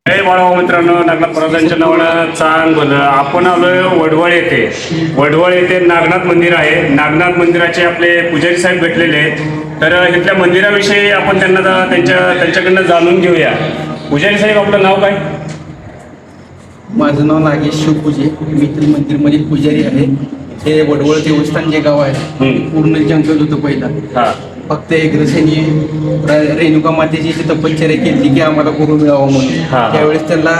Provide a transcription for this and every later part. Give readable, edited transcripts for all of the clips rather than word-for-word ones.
जय बाळाभाऊ मित्रांनो, नागनाथ महाराजांच्या नावानं चांग भलं. आपण आलोय वडवळ येथे. वडवळ येथे नागनाथ मंदिर आहे. नागनाथ मंदिराचे आपले पुजारी साहेब भेटलेले आहेत. तर इथल्या मंदिराविषयी आपण त्यांच्याकडनं जाणून घेऊया. पुजारी साहेब, आपलं नाव काय? माझं नाव नागेश शिवपूजे. मी इथलं मंदिरमधील पुजारी आहे. हे वडवळ देवस्थान जे गाव आहे पूर्ण जंगल होतं पहिला. हा, फक्त एक रसेनी रेणुका मातेची जी तपश्चर्या केली की आम्हाला गुरु मिळावं म्हणून. हा. त्यावेळेस त्यांना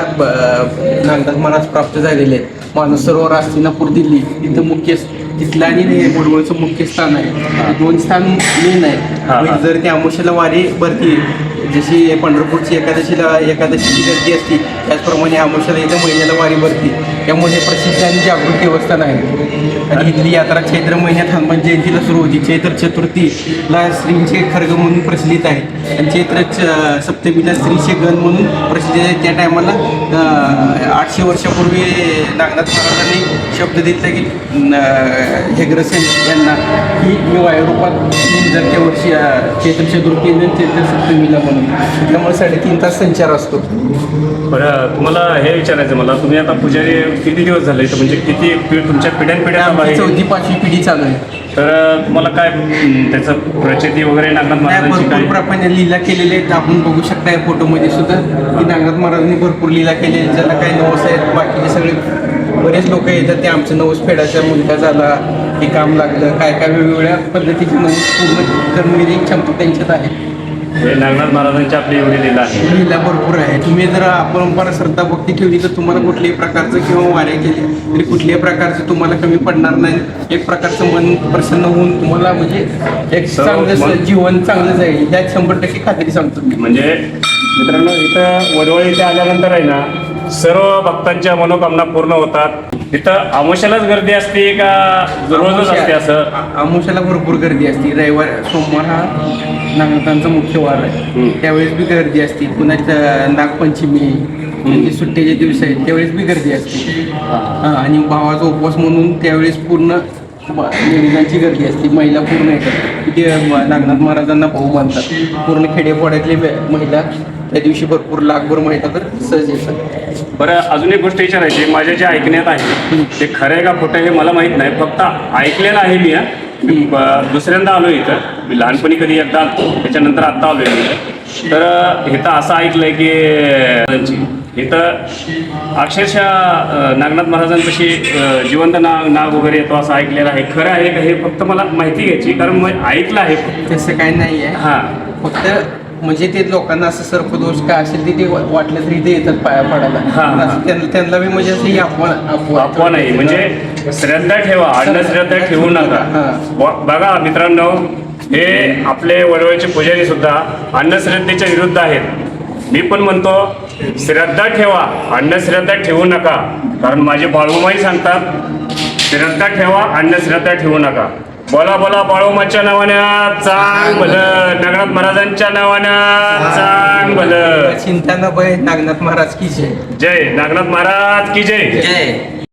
नागनाथ महाराज प्राप्त झालेले आहेत. मानस सरोवर हस्तिनापूर दिल्ली तिथं तिथलं आणि वडवळचं मुख्य स्थान आहे. दोन स्थान मेन आहे. म्हणजे जर त्या अमावस्येला वारी भरती, जशी पंढरपूरची एकादशीची गर्दी असते त्याचप्रमाणे अमावस्येला इथं महिन्याला वारी भरती. त्यामुळे हे प्रसिद्ध आणि जागृत देवस्थान आहे. आणि इथली यात्रा चैत्र महिन्यात हनुमान जयंतीला सुरू होती. चैत्र चतुर्थीला श्रींचे खर्ग म्हणून प्रचलित आहे आणि चैत्र सप्तमीला श्रीचे गण म्हणून प्रसिद्ध आहे. त्या टायमाला 800 वर्षापूर्वी नागनाथ महाराजांनी शब्द दिला की हेग्रसेन यांना की मी वायुरूपात जर त्या वर्षी चैत्र चतुर्थी चैत्र सप्तमीला म्हणून. त्यामुळे 3.5 तास संचार असतो. बरं, तुम्हाला हे विचारायचं मला, तुम्ही आता पुजारी किती दिवस झाले इथं? म्हणजे किती तुमच्या पिढ्यानपिढ्या आहे? 4थी-5वी पिढी चालू आहे. तर तुम्हाला काय त्याचं प्रचिती वगैरे नागनाथ महाराजांची काय? भरपूर आपण लीला केलेले आहेत. आपण बघू शकता या फोटोमध्ये सुद्धा की नागनाथ महाराजांनी भरपूर लीला केली. ज्याला काही नवस आहेत, बाकीचे सगळे बरेच लोक येतात ते आमचं नवस फेडायचा मुलगा झाला, हे काम लागलं, काय काय वेगवेगळ्या पद्धतीचे नवस पूर्ण करण्याची क्षमता त्यांच्यात आहे. हे नागनाथ महाराजांची आपली एवढी लीला आहे. लीला भरपूर आहे. तुम्ही जर अपरंपरा श्रद्धा भक्ती ठेवली तर तुम्हाला कुठल्याही प्रकारचं किंवा वाऱ्या केली तरी कुठल्याही प्रकारचं तुम्हाला कमी पडणार नाही. एक प्रकारचं मन प्रसन्न होऊन तुम्हाला म्हणजे एक चांगलं जीवन चांगलं जाईल ह्यात 100% खात्री सांगतो मी. म्हणजे मित्रांनो, इथं वडवळ इथे आल्यानंतर आहे ना, सर्व भक्तांच्या मनोकामना पूर्ण होतात. इथं अमावस्येलाच गर्दी असते का रोजच असते? असं अमावस्येला भरपूर गर्दी असते. रविवार सोमवार हा नागनाथांचा मुख्य वार आहे. त्यावेळेस बी गर्दी असते. पुन्हा नागपंचमी म्हणजे सुट्टीचे दिवस आहेत त्यावेळेस बी गर्दी असते. आणि भावाचा उपवास म्हणून त्यावेळेस पूर्ण लेडीजांची गर्दी असते. महिला पूर्ण येतात तिथे नागनाथ महाराजांना भाऊ मानतात. पूर्ण खेडेपाड्यातले महिला त्या दिवशी भरपूर लाखभर महिला तर सहज येतात. बरं, अजून एक गोष्ट विचारायची. माझ्या जे ऐकण्यात आहे ते खरं आहे का खोटं हे मला माहीत नाही. फक्त ऐकलेलं आहे मी दुसऱ्यांदा आलो इथं. मी लहानपणी कधी एकदा आलो, त्याच्यानंतर आत्ता आलो आहे. तर इथं असं ऐकलंय की इथं अक्षरशः नागनाथ महाराजांपाशी जिवंत नाग वगैरे येतो असं ऐकलेलं आहे. खरं आहे का हे फक्त मला माहिती घ्यायची, कारण मी ऐकलं आहे. तसं काही नाही आहे. हां, फक्त म्हणजे ते लोकांना असं सर्पदोष काय असेल ते वाटलं तरी ते येतात पाया पडायला. त्यांना बी म्हणजे असं अफवा नाही. म्हणजे श्रद्धा ठेवा, अंधश्रद्धा ठेवू नका. बघा मित्रांनो, हे आपले वडवळचे पुजारी सुद्धा अंधश्रद्धेच्या विरुद्ध आहेत. मी पण म्हणतो श्रद्धा ठेवा, अंधश्रद्धा ठेवू नका. कारण माझे बाळूमाई सांगतात श्रद्धा ठेवा, अंधश्रद्धा ठेवू नका. बोला बोला बाळूमाच्या नावानं चांग भलं, नागनाथ महाराजांच्या नावानं चांग भलं. चिंता न भय, नागनाथ महाराज की जय. जय नागनाथ महाराज की जय. जय.